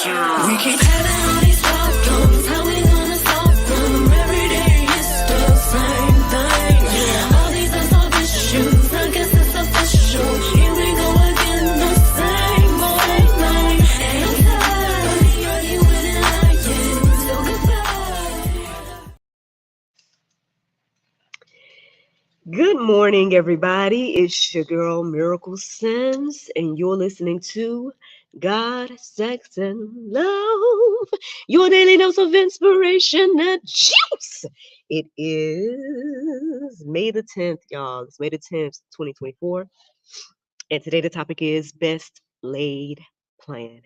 We keep having all these problems. How we gonna solve them? Every day it's the same thing. All these unsolved issues, I guess it's official. Here we go again, the same old thing. And I'm tired of arguing and lying. So goodbye. Good morning, everybody. It's your girl Miracle Sims, and you're listening to God, Sex, and Love, your daily dose of inspiration and juice. It is May the 10th, y'all. It's May the 10th, 2024. And today the topic is Best Laid Plan.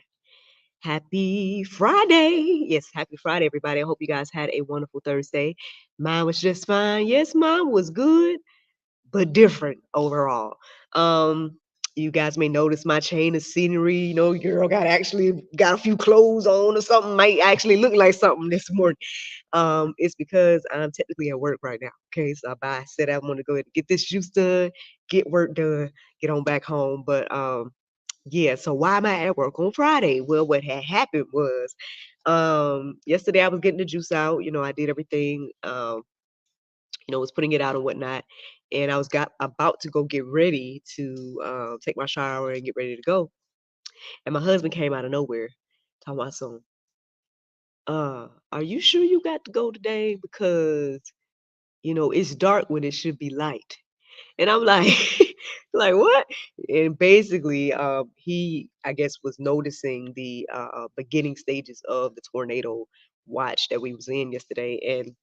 Happy Friday. Yes, happy Friday, everybody. I hope you guys had a wonderful Thursday. Mine was just fine. Yes, mine was good but different overall. You guys may notice my chain of scenery. You know, girl got a few clothes on or something. Might actually look like something this morning. It's because I'm technically at work right now. Okay, so I said I want to go ahead and get this juice done, get work done, get on back home. But yeah. So why am I at work on Friday? Well, what had happened was, yesterday I was getting the juice out. You know, I did everything. Was putting it out and whatnot. And I was got about to go get ready to take my shower and get ready to go. And my husband came out of nowhere, talking about some, are you sure you got to go today? Because, it's dark when it should be light. And I'm like, like what? And basically, he, I guess, was noticing the beginning stages of the tornado watch that we was in yesterday. And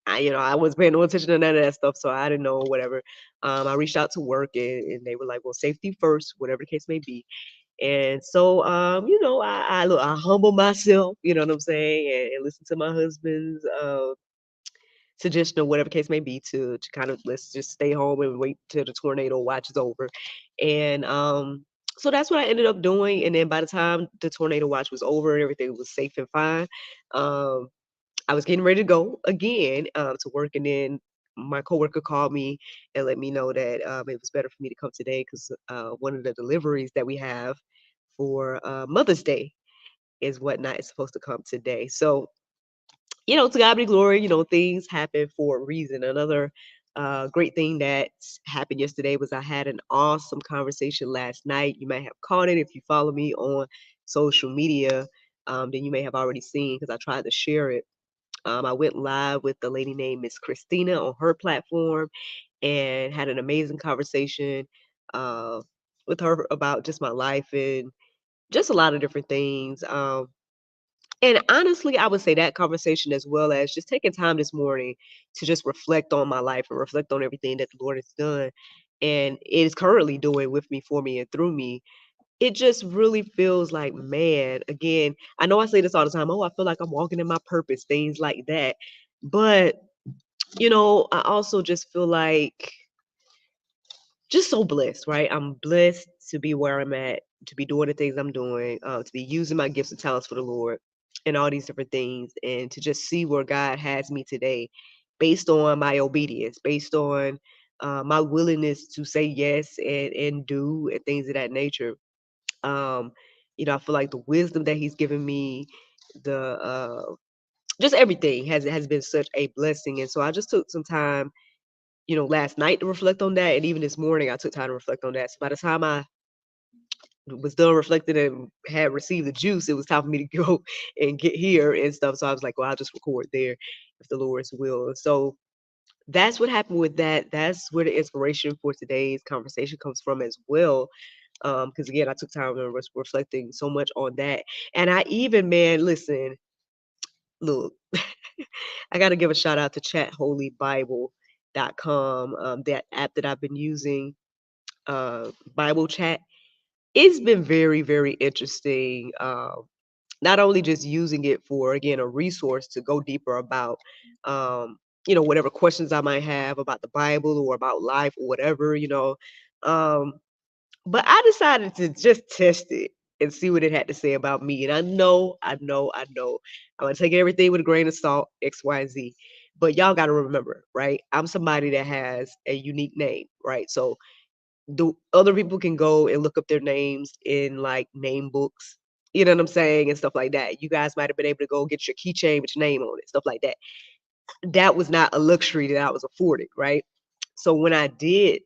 I wasn't paying no attention to none of that stuff, so I didn't know whatever. I reached out to work, and they were like, "Well, safety first, whatever the case may be." And so, I humble myself, you know what I'm saying, and listen to my husband's suggestion or whatever case may be to kind of let's just stay home and wait till the tornado watch is over. And so that's what I ended up doing. And then by the time the tornado watch was over and everything was safe and fine, um, I was getting ready to go again to work, and then my coworker called me and let me know that it was better for me to come today because one of the deliveries that we have for Mother's Day is whatnot is supposed to come today. So, to God be glory. Things happen for a reason. Another great thing that happened yesterday was I had an awesome conversation last night. You may have caught it if you follow me on social media. Then you may have already seen because I tried to share it. I went live with the lady named Miss Christina on her platform and had an amazing conversation uh, with her about just my life and just a lot of different things. And honestly, I would say that conversation as well as just taking time this morning to just reflect on my life and reflect on everything that the Lord has done and it is currently doing with me, for me, and through me. It just really feels like, man, again, I know I say this all the time. Oh, I feel like I'm walking in my purpose, things like that. But, I also just feel like just so blessed, right? I'm blessed to be where I'm at, to be doing the things I'm doing, to be using my gifts and talents for the Lord and all these different things, and to just see where God has me today based on my obedience, based on my willingness to say yes and do and things of that nature. um I feel like the wisdom that he's given me, the just everything has been such a blessing. And so I just took some time, last night to reflect on that, and even this morning I took time to reflect on that. So by the time I was done reflecting and had received the juice, it was time for me to go and get here and stuff. So I was like, well, I'll just record there if the Lord's will. And so that's what happened with that. That's where the inspiration for today's conversation comes from as well. Because again, I took time and was reflecting so much on that. And I even, man, listen, look, I got to give a shout out to chatholybible.com, that app that I've been using, Bible chat. It's been very, very interesting. Not only just using it for, again, a resource to go deeper about, whatever questions I might have about the Bible or about life or whatever, Um, but I decided to just test it and see what it had to say about me. And I know. I'm gonna take everything with a grain of salt, X, Y, and Z. But y'all gotta remember, right? I'm somebody that has a unique name, right? So the other people can go and look up their names in like name books You know what I'm saying? And stuff like that. You guys might have been able to go get your keychain with your name on it, stuff like that. That was not a luxury that I was afforded, right? So when I did,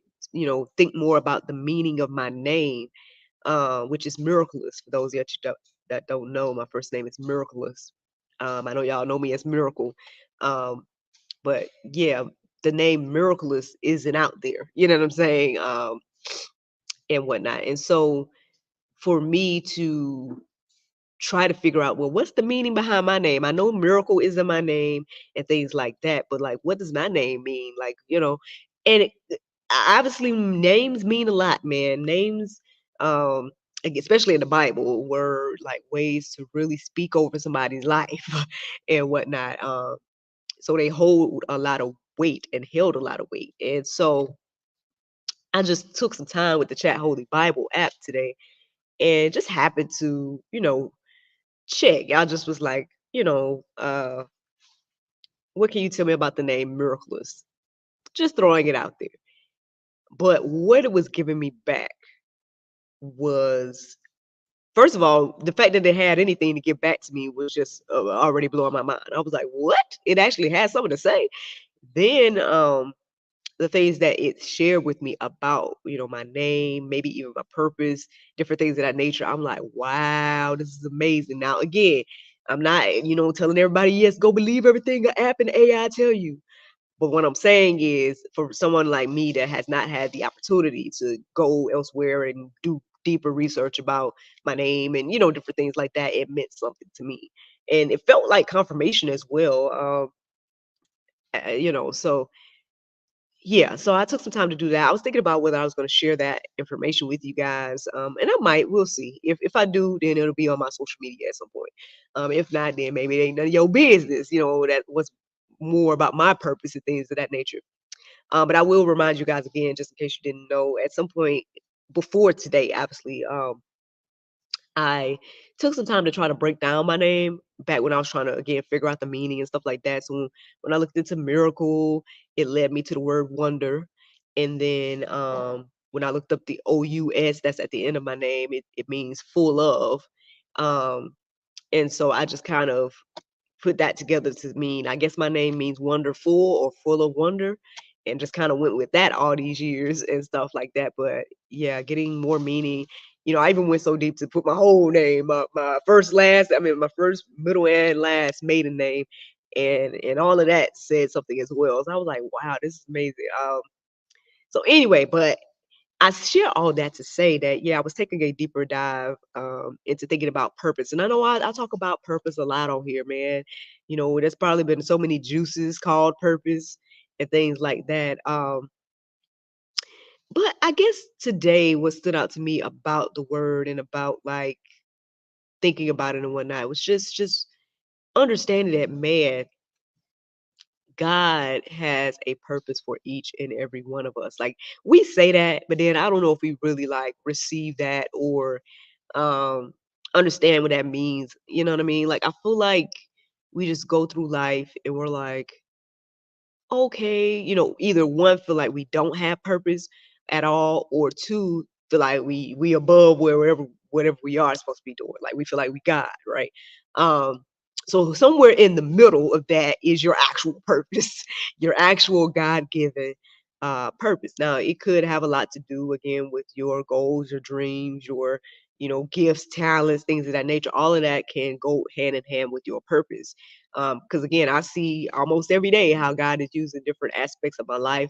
think more about the meaning of my name, which is miraculous. For those that don't know, my first name is Miraculous. I know y'all know me as Miracle, um, but yeah, the name Miraculous isn't out there. You know what I'm saying? And whatnot. And so for me to try to figure out, well, what's the meaning behind my name? I know miracle is in my name and things like that, but like, what does my name mean? Like, and obviously names mean a lot, man. Names, um, especially in the Bible, were like ways to really speak over somebody's life and whatnot. So they hold a lot of weight and held a lot of weight. And so I just took some time with the Chat Holy Bible app today and just happened to, check. I just was like, what can you tell me about the name Miraculous? Just throwing it out there. But what it was giving me back was, first of all, the fact that it had anything to give back to me was just already blowing my mind. I was like, what? It actually has something to say. Then the things that it shared with me about, my name, maybe even my purpose, different things of that nature. I'm like, wow, this is amazing. Now, again, I'm not, telling everybody, yes, go believe everything an app and AI tell you. But what I'm saying is, for someone like me that has not had the opportunity to go elsewhere and do deeper research about my name and, different things like that, it meant something to me. And it felt like confirmation as well. So yeah, so I took some time to do that. I was thinking about whether I was going to share that information with you guys, and I might. We'll see. If I do, then it'll be on my social media at some point. If not, then maybe it ain't none of your business. That was more about my purpose and things of that nature. But I will remind you guys again, just in case you didn't know, at some point before today, obviously, I took some time to try to break down my name back when I was trying to again figure out the meaning and stuff like that. So when I looked into miracle, it led me to the word wonder. And then when I looked up the OUS, that's at the end of my name, it means full of. Um, and so I just kind of put that together to mean, I guess my name means wonderful or full of wonder, and just kind of went with that all these years and stuff like that. But yeah, getting more meaning. I even went so deep to put my whole name, my first, last, I mean, my first, middle, and last maiden name, and all of that said something as well. So I was like, wow, this is amazing. So anyway, but I share all that to say that, yeah, I was taking a deeper dive into thinking about purpose. And I know I talk about purpose a lot on here, man. There's probably been so many juices called purpose and things like that. But I guess today what stood out to me about the word and about like thinking about it and whatnot was just understanding that, man, God has a purpose for each and every one of us. Like, we say that, but then I don't know if we really like receive that or um understand what that means. You know what I mean? Like, I feel like we just go through life and we're like, okay, either one, feel like we don't have purpose at all, or two, feel like we above wherever whatever we are supposed to be doing. Like, we feel like we God, right? Um, so somewhere in the middle of that is your actual purpose, your actual God given purpose. Now, it could have a lot to do again with your goals, your dreams, your gifts, talents, things of that nature. All of that can go hand in hand with your purpose. Because again, I see almost every day how God is using different aspects of my life,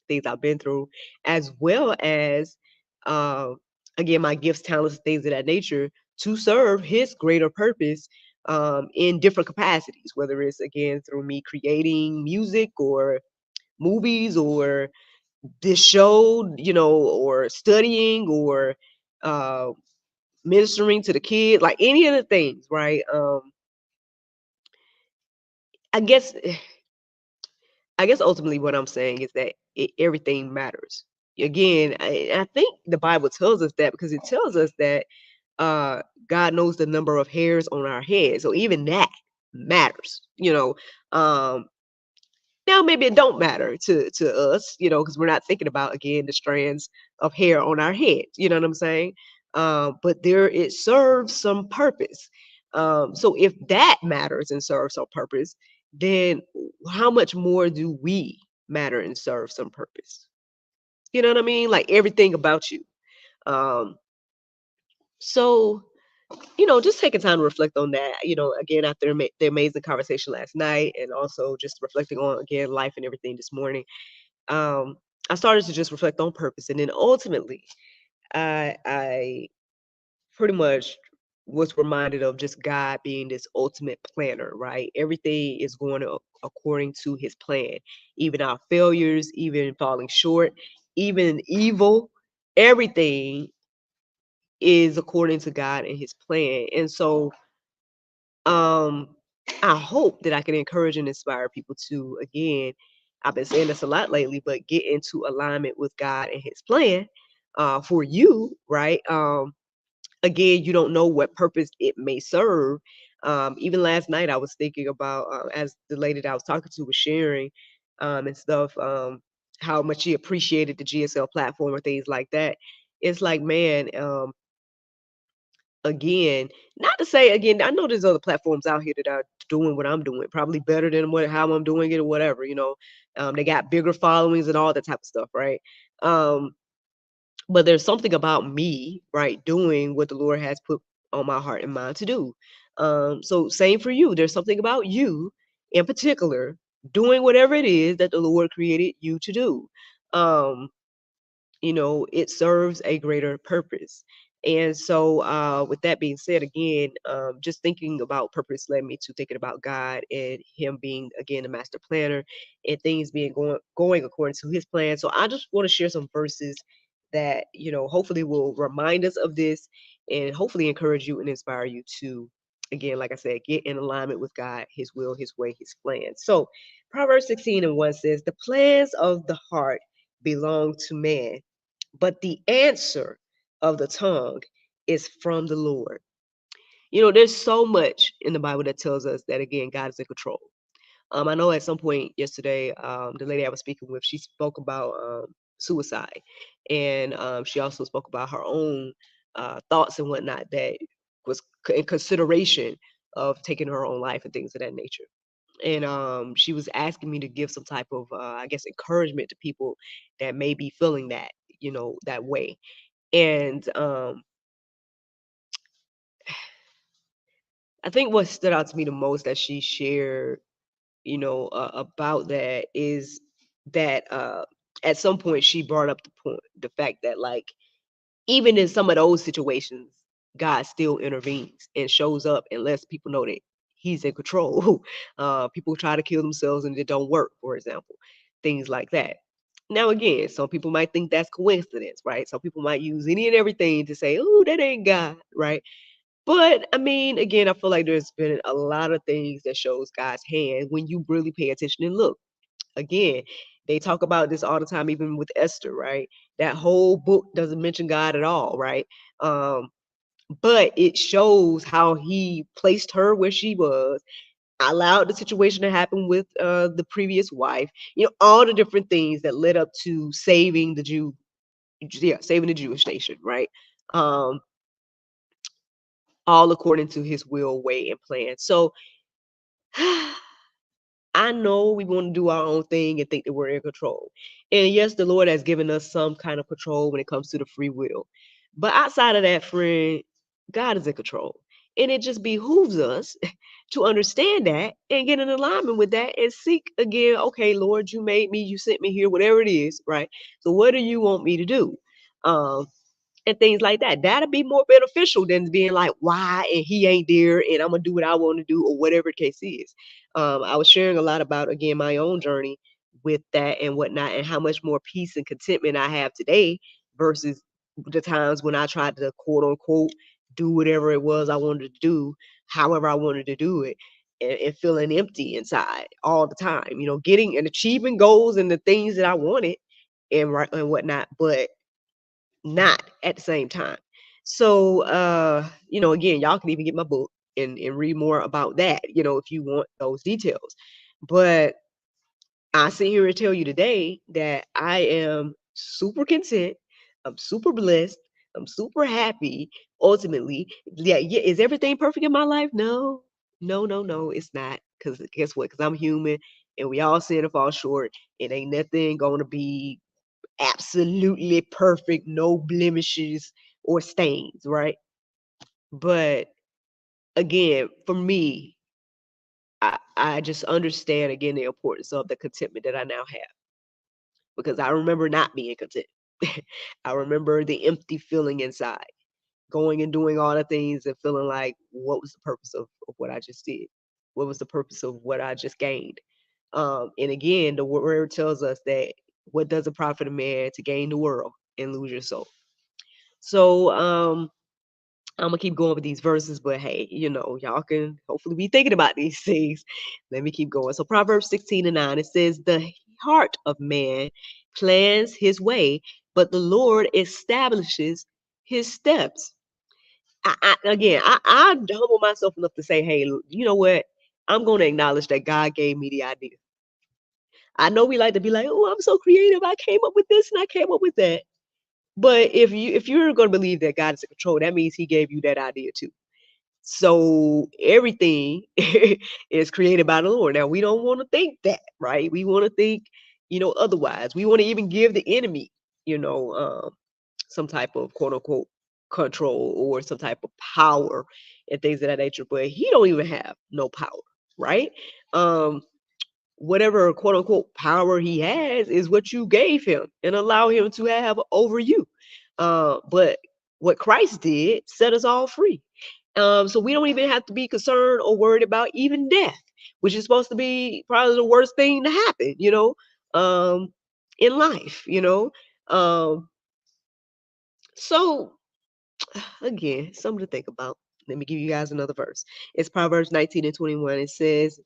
things I've been through, as well as um, again, my gifts, talents, things of that nature, to serve His greater purpose in different capacities, whether it's again through me creating music or movies or this show, or studying or uh, ministering to the kids, like any of the things, right? I guess I guess ultimately what I'm saying is that everything matters. Again, I think the Bible tells us that because it tells us that God knows the number of hairs on our head. So even that matters. Um, Now maybe it don't matter to us, because we're not thinking about again the strands of hair on our head. You know what I'm saying? but there it serves some purpose. So if that matters and serves some purpose, then how much more do we matter and serve some purpose? You know what I mean? Like everything about you. Um, so just taking time to reflect on that. Again, after the amazing conversation last night, and also just reflecting on again life and everything this morning. Um, I started to just reflect on purpose, and then ultimately, I pretty much was reminded of just God being this ultimate planner, right? Everything is going according to his plan, even our failures, even falling short, even evil, everything is according to God and his plan. And so um I hope that I can encourage and inspire people to, again, I've been saying this a lot lately, but get into alignment with God and his plan for you, right? Again, you don't know what purpose it may serve. Even last night, I was thinking about, as the lady that I was talking to was sharing and stuff, how much she appreciated the GSL platform or things like that. It's like, man, again, not to say, again, I know there's other platforms out here that are doing what I'm doing, probably better than how I'm doing it or whatever. They got bigger followings and all that type of stuff, right? Um, but there's something about me, right, doing what the Lord has put on my heart and mind to do. So same for you. There's something about you in particular doing whatever it is that the Lord created you to do. Um, it serves a greater purpose. And so, with that being said, again, just thinking about purpose led me to thinking about God and Him being, again, the master planner, and things being going according to His plan. So I just want to share some verses that hopefully will remind us of this, and hopefully encourage you and inspire you to, again, like I said, get in alignment with God, His will, His way, His plan. So Proverbs 16:1 says, "The plans of the heart belong to man, but the answer of the tongue is from the Lord." There's so much in the Bible that tells us that, again, God is in control. I know at some point yesterday, the lady I was speaking with, she spoke about suicide, and she also spoke about her own thoughts and whatnot that was in consideration of taking her own life and things of that nature. And she was asking me to give some type of, I guess, encouragement to people that may be feeling that way. And I think what stood out to me the most that she shared, about that is that at some point she brought up the fact that, like, even in some of those situations, God still intervenes and shows up and lets people know that He's in control. People try to kill themselves and it don't work, for example, things like that. Now, again, some people might think that's coincidence, right? Some people might use any and everything to say, "Oh, that ain't God," right? But I mean, again, I feel like there's been a lot of things that shows God's hand when you really pay attention and look. Again, they talk about this all the time, even with Esther, right? That whole book doesn't mention God at all, right? Um, but it shows how he placed her where she was, allowed the situation to happen with the previous wife, all the different things that led up to saving the saving the Jewish nation, right? Um, all according to his will, way, and plan. So I know we want to do our own thing and think that we're in control. And yes, the Lord has given us some kind of control when it comes to the free will. But outside of that, friend, God is in control. And it just behooves us to understand that and get in alignment with that and seek again, okay, Lord, you made me, you sent me here, whatever it is, right? So what do you want me to do? Um, and things like that. That'll be more beneficial than being like, why and he ain't there and I'm gonna do what I want to do or whatever the case is. I was sharing a lot about, again, my own journey with that and whatnot, and how much more peace and contentment I have today versus the times when I tried to, quote unquote, do whatever it was I wanted to do, however I wanted to do it, and feeling empty inside all the time. Getting and achieving goals and the things that I wanted and whatnot, but not at the same time. So, again, y'all can even get my book and read more about that, if you want those details. But I sit here and tell you today that I am super content. I'm super blessed. I'm super happy. Ultimately, yeah, yeah. Is everything perfect in my life? No, no, no, no. It's not. Cause guess what? Cause I'm human, and we all sin and fall short. It ain't nothing gonna be absolutely perfect, no blemishes or stains, right? But again, for me, I just understand again the importance of the contentment that I now have because I remember not being content. I remember the empty feeling inside, going and doing all the things and feeling like, what was the purpose of what I just did? What was the purpose of what I just gained? And again, the word tells us that what does it profit a man to gain the world and lose your soul? So I'm gonna keep going with these verses, but hey, y'all can hopefully be thinking about these things. Let me keep going. So Proverbs 16:9, it says, "The heart of man plans his way, but the Lord establishes his steps." I humble myself enough to say, hey, you know what? I'm gonna acknowledge that God gave me the idea. I know we like to be like, oh, I'm so creative. I came up with this and I came up with that. But if you're gonna believe that God is in control, that means He gave you that idea too. So everything is created by the Lord. Now we don't want to think that, right? We want to think, otherwise. We want to even give the enemy, you know, um, some type of quote unquote control or some type of power and things of that nature. But he don't even have no power, right? Um, whatever quote unquote power he has is what you gave him and allow him to have over you. But what Christ did set us all free. So we don't even have to be concerned or worried about even death, which is supposed to be probably the worst thing to happen, in life, Um, so again, something to think about. Let me give you guys another verse. It's Proverbs 19:21. It says,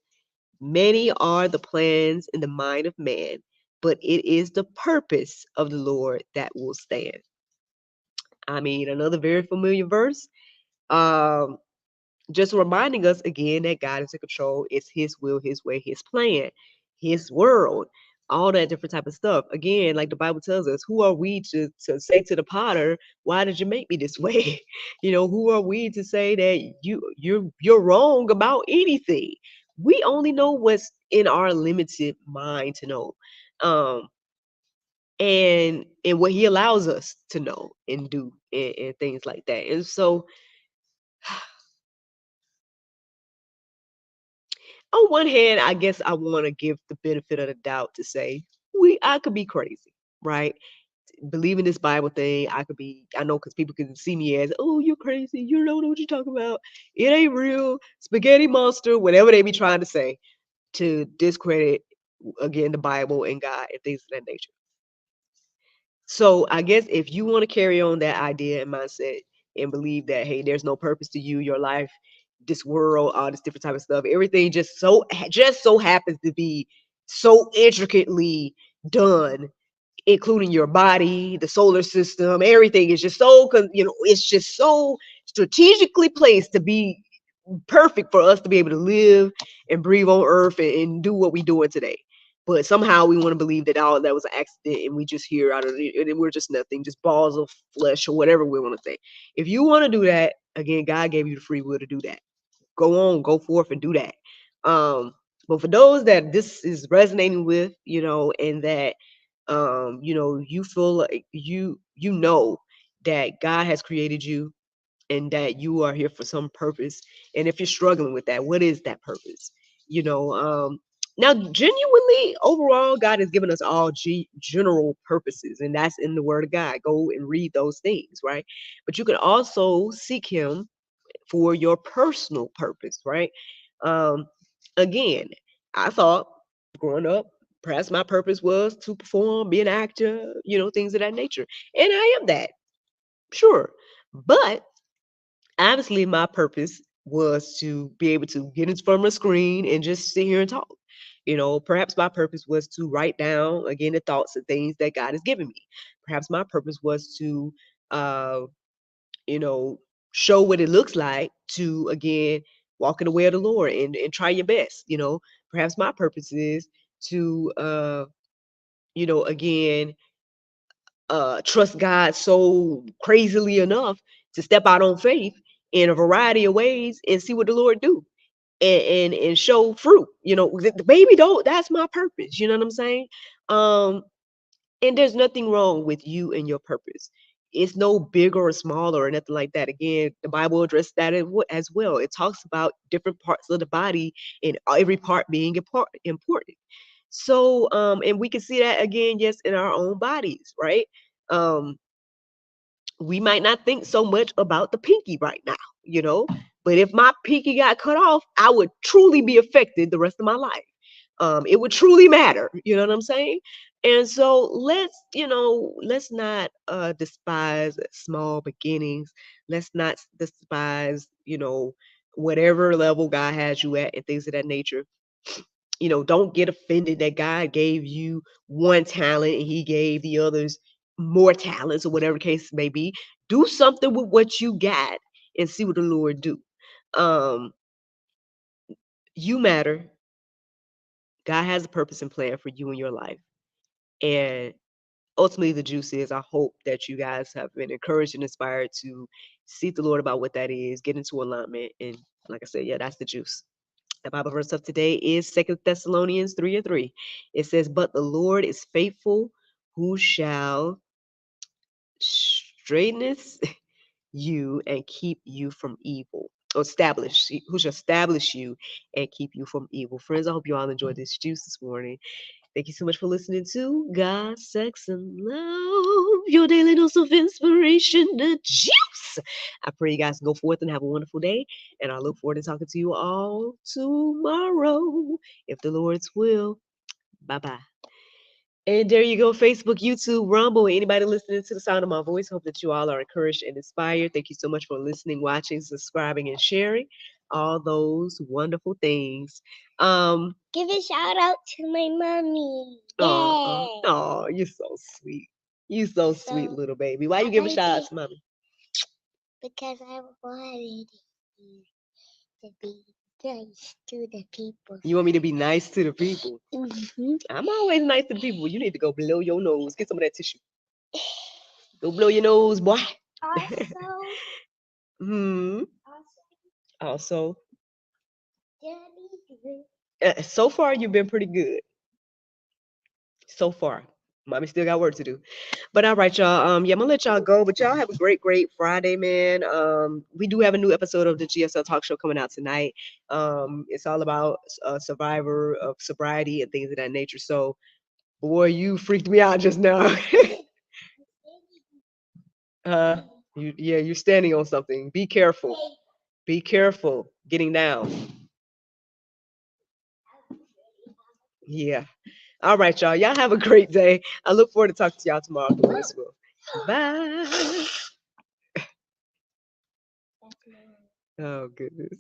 "Many are the plans in the mind of man, but it is the purpose of the Lord that will stand." I mean, another very familiar verse. Um, just reminding us again that God is in control. It's His will, His way, His plan, His world, all that different type of stuff. Again, like the Bible tells us, who are we to say to the potter, "Why did you make me this way?" Who are we to say that you're wrong about anything? We only know what's in our limited mind to know, um, and what He allows us to know and do and things like that. And so on one hand, I guess I want to give the benefit of the doubt to say I could be crazy, right? Believing this Bible thing, I know because people can see me as, oh, you're crazy. You don't know what you're talking about. It ain't real. Spaghetti monster, whatever they be trying to say to discredit, again, the Bible and God and things of that nature. So I guess if you want to carry on that idea and mindset and believe that, hey, there's no purpose to you, your life, this world, all this different type of stuff, everything just so happens to be so intricately done, including your body, the solar system, everything is just so it's just so strategically placed to be perfect for us to be able to live and breathe on earth and do what we're doing today. But somehow we want to believe that all that was an accident and we just here out of it and we're just nothing, just balls of flesh or whatever we want to say. If you want to do that, again, God gave you the free will to do that. Go on, go forth and do that. Um, but for those that this is resonating with, and that you feel like you know that God has created you and that you are here for some purpose. And if you're struggling with that, what is that purpose? Now, genuinely, overall, God has given us all general purposes, and that's in the Word of God. Go and read those things, right? But you can also seek Him for your personal purpose, right? Um, Again, I thought growing up, perhaps my purpose was to perform, be an actor, things of that nature. And I am that, sure. But obviously my purpose was to be able to get in front of a screen and just sit here and talk. Perhaps my purpose was to write down again the thoughts and things that God has given me. Perhaps my purpose was to uh, you know, show what it looks like to again walk in the way of the Lord and try your best. Perhaps my purpose is to again trust God so crazily enough to step out on faith in a variety of ways and see what the Lord do and show fruit. The baby don't. That's my purpose. You know what I'm saying? Um, and there's nothing wrong with you and your purpose. It's no bigger or smaller or nothing like that. Again, the Bible addressed that as well. It talks about different parts of the body and every part being important. So, and we can see that again, yes, in our own bodies, right? Um, we might not think so much about the pinky right now, you know, but if my pinky got cut off, I would truly be affected the rest of my life. It would truly matter, you know what I'm saying? And so let's not despise small beginnings. Let's not despise, whatever level God has you at and things of that nature. Don't get offended that God gave you one talent and he gave the others more talents or whatever the case may be. Do something with what you got and see what the Lord do. Um, you matter. God has a purpose and plan for you in your life. And ultimately the juice is I hope that you guys have been encouraged and inspired to seek the Lord about what that is, get into alignment. And like I said, yeah, that's the juice. The Bible verse of today is 2 Thessalonians 3:3. It says, "But the Lord is faithful, who shall straightness you and keep you from evil." Or who shall establish you and keep you from evil. Friends, I hope you all enjoyed this juice this morning. Thank you so much for listening to God, Sex, and Love, your daily dose of inspiration, the juice. I pray you guys go forth and have a wonderful day. And I look forward to talking to you all tomorrow, if the Lord's will. Bye bye. And there you go, Facebook, YouTube, Rumble, anybody listening to the sound of my voice. Hope that you all are encouraged and inspired. Thank you so much for listening, watching, subscribing, and sharing all those wonderful things. Give a shout out to my mommy. Oh, you're so sweet. You so sweet, little baby. Why you give a shout out to mommy? Because I wanted you to be nice to the people. You want me to be nice to the people? Mm-hmm. I'm always nice to the people. You need to go blow your nose. Get some of that tissue. Go blow your nose, boy. Also, Hmm. Also, Daddy, so far you've been pretty good. So far, mommy still got work to do. But all right, y'all. Yeah, I'm gonna let y'all go. But y'all have a great, great Friday, man. We do have a new episode of the GSL Talk Show coming out tonight. It's all about a survivor of sobriety and things of that nature. So, boy, you freaked me out just now. You're standing on something. Be careful. Be careful getting down. Yeah. All right, y'all. Y'all have a great day. I look forward to talking to y'all tomorrow. The Lord's will. Bye. Oh, goodness.